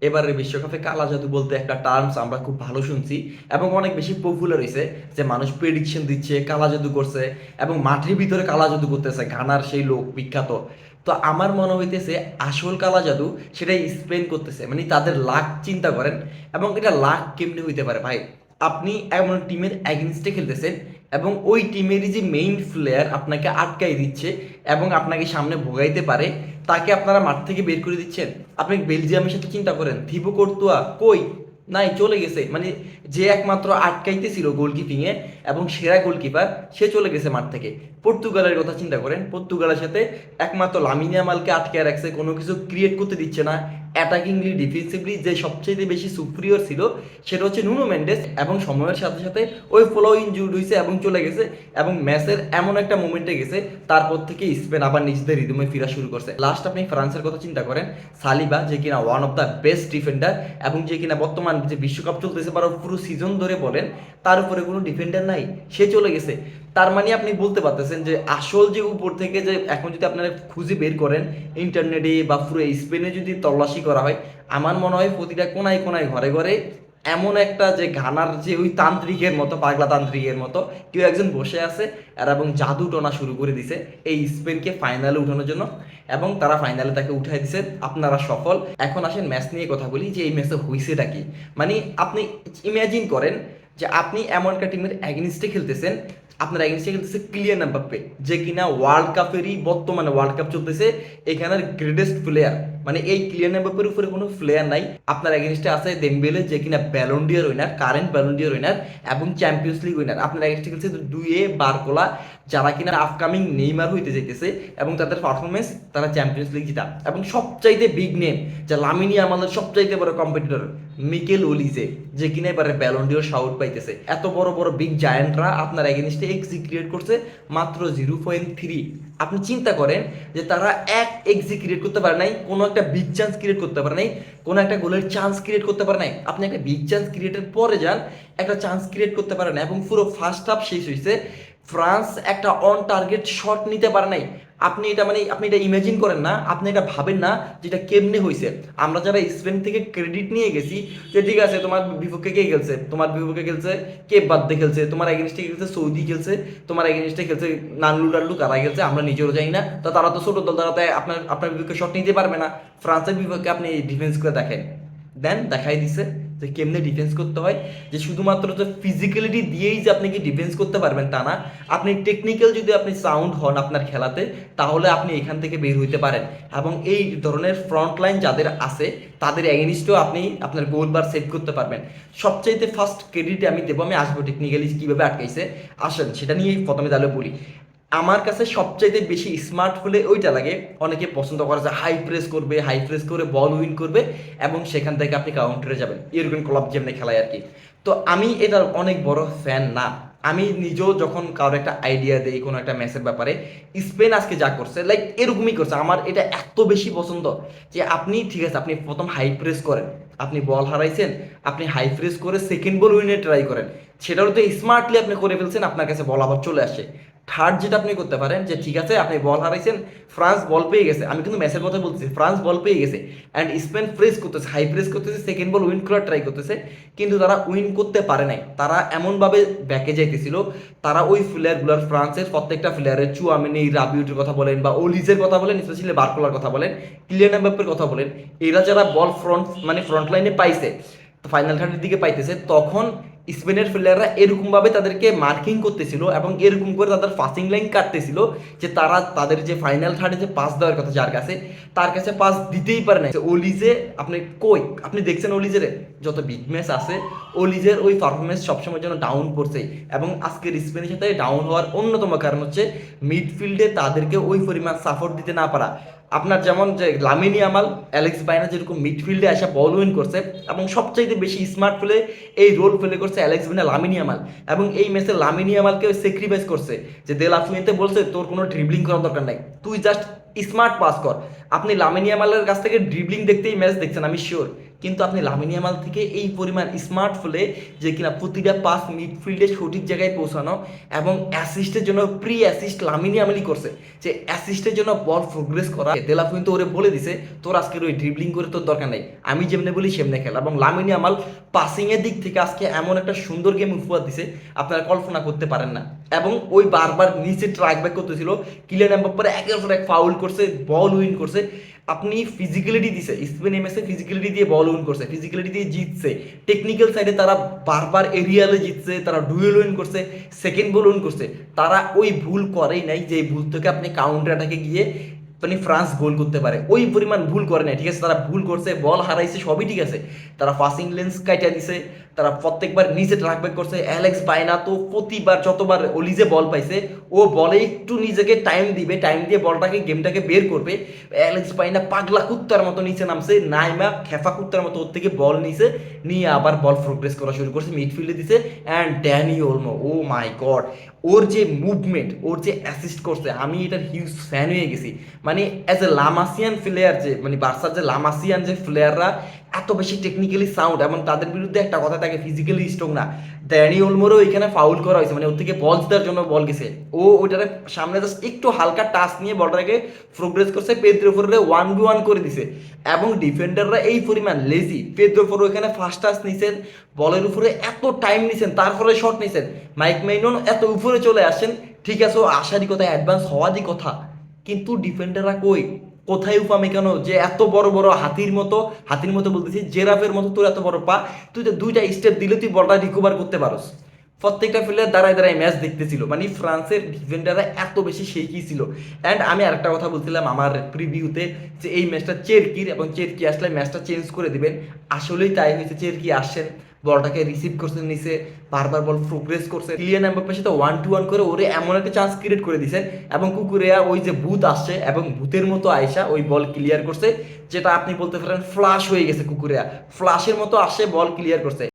এবারের বিশ্বকাপে কালা জাদু বলতে একটা টার্মস আমরা খুব ভালো শুনছি এবং অনেক বেশি পপুলার হয়েছে, যে মানুষ প্রেডিকশন দিচ্ছে কালা জাদু করছে এবং মাঠের ভিতরে কালা জাদু করতেছে, ঘানার সেই লোক বিখ্যাত। তো আমার মনে হইতেছে আসল কালা জাদু সেটাই স্পেন করতেছে, মানে তাদের লাক চিন্তা করেন। এবং এটা লাক কেমনি হইতে পারে ভাই? আপনি এমন টিমের অ্যাগেনস্টে খেলতেছেন এবং ওই টিমেরই যে মেইন প্লেয়ার আপনাকে আটকাই দিচ্ছে এবং আপনাকে সামনে ভোগাইতে পারে, তাকে আপনারা মাঠ থেকে বের করে দিচ্ছেন। আপনি বেলজিয়ামের সাথে চিন্তা করেন, থিবো কোর্তুয়া কই? নাই, চলে গেছে। মানে যে একমাত্র আটকাইতে ছিল গোলকিপিং এ এবং সেরা গোলকিপার, সে চলে গেছে মাঠ থেকে। পর্তুগালের কথা চিন্তা করেন, পর্তুগালের সাথে একমাত্র লামিন ইয়ামালকে আটকে রাখছে, কোনো কিছু ক্রিয়েট করতে দিচ্ছে না। অ্যাটাকিংলি ডিফেন্সিভলি যে সবচেয়ে বেশি সুপ্রিয়র ছিল সেটা হচ্ছে নুনো মেন্ডেস, এবং সময়ের সাথে সাথে ওই ফলো ইনজুর্ড হয়েছে এবং চলে গেছে। এবং ম্যাচের এমন একটা মোমেন্টে গেছে, তারপর থেকে স্পেন আবার নিজেদের রিদমে ফিরা শুরু করছে। লাস্ট আপনি ফ্রান্সের কথা চিন্তা করেন, সালিবা যে কিনা one of the best defender এবং যে কিনা বর্তমান যে বিশ্বকাপ চলতেছে বা পুরো সিজন ধরে বলেন তার উপরে কোনো ডিফেন্ডার নাই, সে চলে গেছে। তার মানে আপনি বলতে পারতেছেন যে আসল যে উপর থেকে যে এখন যদি আপনারা খুঁজে বের করেন ইন্টারনেটে বা পুরো স্পেনে যদি তল্লাশি করা হয়, আমার মনে হয় প্রতিটা কোনায় কোনায় ঘরে ঘরে এমন একটা যে ঘানার যে ওই তান্ত্রিকের মতো, পাগলা তান্ত্রিকের মতো কেউ একজন বসে আছে আর এবং জাদু টনা শুরু করে দিছে এই স্পেনকে ফাইনালে উঠানোর জন্য, এবং তারা ফাইনালে তাকে উঠাই দিছে। আপনারা সফল। এখন আসেন ম্যাচ নিয়ে কথা বলি, যে এই ম্যাচে হইছেটা কি। মানে আপনি ইমাজিন করেন যে আপনি এমন একটা টিমের অ্যাগেনিস্টে খেলতেছেন, আপনার এগেনস্টে খেলতেছে কিলিয়ান এমবাপ্পে, যে কিনা ওয়ার্ল্ড কাপেরই, বর্তমানে ওয়ার্ল্ড কাপ চলতেছে এখানের গ্রেটেস্ট প্লেয়ার। মানে এই কিলিয়ান এমবাপ্পের উপরে কোনো প্লেয়ার নাই। আপনার এগেনস্টে আছে দেমবেলে, যে কিনা ব্যালন্ডিয়ার উইনার, কারেন্ট ব্যালন্ডিয়ার উইনার এবং চ্যাম্পিয়ন্স লিগ উইনার। আপনার এগেনস্টে খেলছে দুয়ে বারকোলা, যারা কিনা আপকামিং নেইমার হইতে যাইতেছে এবং তাদের পারফরমেন্স তারা চ্যাম্পিয়ন্স লিগ জিতা। এবং সবচাইতে বিগ নেম, যা লামিনী আমাদের সবচাইতে বড় কম্পিটিটর, মিকেল ওলিজে, যে কিনা এবারে ব্যালন্ডিয়র শাউট পাইতেছে। এত বড় বড় বিগ জায়ান্টরা আপনার এগেনস্টে এক্সি ক্রিয়েট করছে মাত্র 0.3। আপনি চিন্তা করেন যে তারা এক এক্সি ক্রিয়েট করতে পারে নাই, কোনো একটা বিগ চান্স ক্রিয়েট করতে পারে নাই, কোনো একটা গোলের চান্স ক্রিয়েট করতে পারে নাই। আপনি একটা বিগ চান্স ক্রিয়েটের পরে যান, একটা চান্স ক্রিয়েট করতে পারে না। এবং পুরো ফার্স্ট হাফ শেষ হয়েছে, ফ্রান্স একটা অন টার্গেট শট নিতে পারে নাই। আপনি এটা মানে আপনি এটা ইমাজিন করেন না, আপনি এটা ভাবেন না যেটা কেমনে হয়েছে। আমরা যারা স্পেন থেকে ক্রেডিট নিয়ে গেছি যে ঠিক আছে তোমার বিপক্ষে কে খেলছে, তোমার বিপক্ষে খেলছে কে বাদ্দে খেলছে, তোমার এগেনস্টে খেলছে সৌদি খেলছে, তোমার এগেনস্টে খেলছে নাল্লু টাল্লু কারা খেলছে, আমরা নিজেও যাই না। তো তারা তো ছোট দল, তারা তো আপনার আপনার বিপক্ষে শট নিতে পারবে না। ফ্রান্সের বিপক্ষে আপনি ডিফেন্স করে দেখেন, দেন দেখাই দিছে যে কেমনে ডিফেন্স করতে হয়। যে শুধুমাত্র যে ফিজিক্যালিটি দিয়েই যে আপনি কি ডিফেন্স করতে পারবেন তা না, আপনি টেকনিক্যাল যদি আপনি সাউন্ড হন আপনার খেলাতে, তাহলে আপনি এখান থেকে বের হইতে পারেন। এবং এই ধরনের ফ্রন্ট লাইন যাদের আছে তাদের এগেনিস্টেও আপনি আপনার গোল বার সেভ করতে পারবেন। সবচাইতে ফার্স্ট ক্রেডিট আমি দেবো, আমি আসবো টেকনিক্যালি কীভাবে আটকাইছে, আসেন সেটা নিয়েই প্রথমে তাহলে বলি। আমার কাছে সবচাইতে বেশি স্মার্ট হলে ওইটা লাগে, অনেকে পছন্দ করে যে হাই প্রেস করবে, হাই প্রেস করে বল উইন করবে এবং সেখান থেকে আপনি কাউন্টারে যাবেন, ইউরোপিয়ান ক্লাব যেমনি খেলায় আর কি। তো আমি এটার অনেক বড় ফ্যান না। আমি নিজেও যখন কারোর একটা আইডিয়া দেই কোনো একটা ম্যাচের ব্যাপারে, স্পেন আজকে যা করছে লাইক এরকমই করছে, আমার এটা এত বেশি পছন্দ যে আপনি ঠিক আছে আপনি প্রথম হাই প্রেস করেন, আপনি বল হারাইছেন, আপনি হাই প্রেস করে সেকেন্ড বল উইনে ট্রাই করেন, সেটাও তো স্মার্টলি আপনি করে ফেলছেন, আপনার কাছে বল আবার চলে আসে। থার্ড যেটা আপনি করতে পারেন যে ঠিক আছে আপনি বল হারাইছেন, ফ্রান্স বল পেয়ে গেছে, আমি কিন্তু ম্যাচের কথা বলতেছি, ফ্রান্স বল পেয়ে গেছে অ্যান্ড স্পেন প্রেস করতেছে, হাই প্রেস করতেছে, সেকেন্ড বল উইন করার ট্রাই করতেছে, কিন্তু তারা উইন করতে পারে নাই। তারা এমনভাবে ব্যাকে যাইতেছিল, তারা ওই প্লেয়ারগুলোর, ফ্রান্সের প্রত্যেকটা প্লেয়ারের, চুয়ামিনি, রাবিউটের কথা বলেন বা ওলিজের কথা বলেন, স্পেশালি বার্কোলার কথা বলেন, কিলিয়ান এমবাপ্পের কথা বলেন, এরা যারা বল ফ্রন্ট লাইনে পাইছে, ফাইনাল থার্ডের দিকে পাইতেছে, তখন স্পেনের প্লেয়াররা এরকমভাবে তাদেরকে মার্কিং করতেছিল এবং এরকম করে তাদের পাসিং লাইন কাটতেছিল যে তারা তাদের যে ফাইনাল থার্ডে যে পাস দেওয়ার কথা যার কাছে, তার কাছে পাস দিতেই পারে না। ওলিজে আপনি কই, আপনি দেখছেন ওলিজের যত বিগ ম্যাচ আছে, ওলিজের ওই পারফরমেন্স সবসময় যেন ডাউন পড়ছে। এবং আজকের স্পেনের সাথে ডাউন হওয়ার অন্যতম কারণ হচ্ছে মিডফিল্ডে তাদেরকে ওই পরিমাণ সাপোর্ট দিতে না পারা। আপনার যেমন যে লামিন ইয়ামাল, অ্যালেক্স বাইনা যেরকম মিডফিল্ডে আসা বল উইন করছে এবং সবচাইতে বেশি স্মার্ট প্লে এই রোল প্লে করছে অ্যালেক্স বাইনা, লামিন ইয়ামাল। এবং এই ম্যাচে লামিন ইয়ামালকে স্যাক্রিফাইস করছে, যে দে লা ফুয়েন্তে বলছে তোর কোনো ড্রিবলিং করার দরকার নাই, তুই জাস্ট স্মার্ট পাস কর। আপনি লামিন ইয়ামালের কাছ থেকে ড্রিবলিং দেখতেই ম্যাচ দেখছেন আমি শিওর, কিন্তু আপনি লামিন ইয়ামাল থেকে এই পরিমাণ স্মার্ট ফলে যে কিনা প্রতিটা পাস মিডফিল্ডে সঠিক জায়গায় পৌঁছানো এবং অ্যাসিস্টের জন্য প্রি অ্যাসিস্ট লামিন ইয়ামালই করছে, যে অ্যাসিস্টের জন্য বল প্রোগ্রেস করা। দেলাফ কিন্তু ওরে বলে দিছে তোর আজকের ওই ড্রিবলিং করে তোর দরকার নেই, আমি যেমনে বলি সেমনে খেল। এবং লামিন ইয়ামাল পাসিংয়ের দিক থেকে আজকে এমন একটা সুন্দর গেম উপহার দিছে আপনারা কল্পনা করতে পারেন না। এবং ওই বারবার নিচে ট্র্যাক ব্যাক করতেছিল, কিলিয়ান এমবাপ্পে একের পর এক ফাউল করছে, বল উইন করছে। আপনি ফিজিক্যালিটি দিছে, স্পেন এমএসএ ফিজিক্যালিটি দিয়ে বল উইন করছে, ফিজিক্যালিটি দিয়ে জিতছে, টেকনিক্যাল সাইডে তারা বারবার এরিয়ালে জিতছে, তারা ডুয়েল উইন করছে, সেকেন্ড বল উইন করছে। তারা ওই ভুল করেই নাই যে ভুল থেকে আপনি কাউন্টার অ্যাটাকে গিয়ে মানে ফ্রান্স গোল করতে পারে, ওই পরিমাণ ভুল করে নাই। ঠিক আছে, তারা ভুল করছে, বল হারাইছে, সবই ঠিক আছে, তারা পাসিং লেন্স কাইটা দিছে, তারা প্রত্যেকবার নিচে ট্র্যাক ব্যাক করছে। অ্যালেক্স বাইনা তো প্রতিবার যতবার অলিজে বল পাইছে ও বলে একটু নিজেকে টাইম দিবে, টাইম দিয়ে বলটাকে গেমটাকে বের করবে। অ্যালেক্স বাইনা পাগলা কুত্তার মতো নিচে নামছে, নাইমা খেফা কুত্তার মতো ওর থেকে বল নিছে, নিয়ে আবার বল প্রোগ্রেস করা শুরু করছে, মিডফিল্ডে দিছে। And Dani Olmo, oh my god, ওর যে মুভমেন্ট, ওর যে অ্যাসিস্ট করছে, আমি এটার হিউজ ফ্যান হয়ে গেছি। মানে অ্যাজ এ লামাসিয়ান প্লেয়ার, যে মানে বার্সার যে লামাসিয়ান যে প্লেয়াররা এত বেশি টেকনিক্যালি সাউন্ড এবং তাদের বিরুদ্ধে একটা কথা থাকে ফিজিক্যালি স্ট্রং না। ড্যানি ওলমোরও এখানে ফাউল করা হয়েছে, মানে ওর থেকে বল দেওয়ার জন্য বল গেছে, ও ওইটারে সামনে জাস্ট একটু হালকা টাচ নিয়ে বলটাকে প্রোগ্রেস করছে, পেদ্রো ফোরে 1v1 করে দিছে। এবং ডিফেন্ডাররা এই পরিমাণ লেজি, পেদ্রো ফোরো এখানে ফার্স্ট টাচ নিছেন, বলের উপরে এত টাইম নিছেন, তারপরে শট নিছেন, মাইক মাইনন এত উপরে চলে আসেন। ঠিক আছে, ও আসারই কথা, অ্যাডভান্স হওয়ারই কথা, কিন্তু ডিফেন্ডাররা কই, কোথায় উপামেকানো যে এত বড় বড় হাতির মতো বলতেছি, জেরাফের মতো তোর এত বড় পা, তুই তো দুইটা স্টেপ দিলে তুই বলটা রিকভার করতে পারোস। প্রত্যেকটা প্লেয়ার দাঁড়ায় দাঁড়ায় ম্যাচ দেখতেছিল, মানে ফ্রান্সের ডিফেন্ডাররা এত বেশি শেকি ছিল। অ্যান্ড আমি আরেকটা কথা বলছিলাম আমার প্রিভিউতে, যে এই ম্যাচটা চেরকির, এবং চেরকি আসলে ম্যাচটা চেঞ্জ করে দিবেন। আসলেই তাই হয়েছে, চেরকি আসছেন, বলটাকে রিসিভ করছে নিচে, বারবার বল প্রোগ্রেস করছে, কিলিয়ান এমবাপ্পের সাথে 1-2-1 করে ওরে এমন একটা চান্স ক্রিয়েট করে দিয়েছেন। এবং কুকুরেয়া ওই যে ভূত আসছে এবং ভূতের মতো আয়সা ওই বল ক্লিয়ার করছে, যেটা আপনি বলতে পারেন ফ্লাশ হয়ে গেছে, কুকুরেয়া ফ্লাশের মতো আসে বল ক্লিয়ার করছে।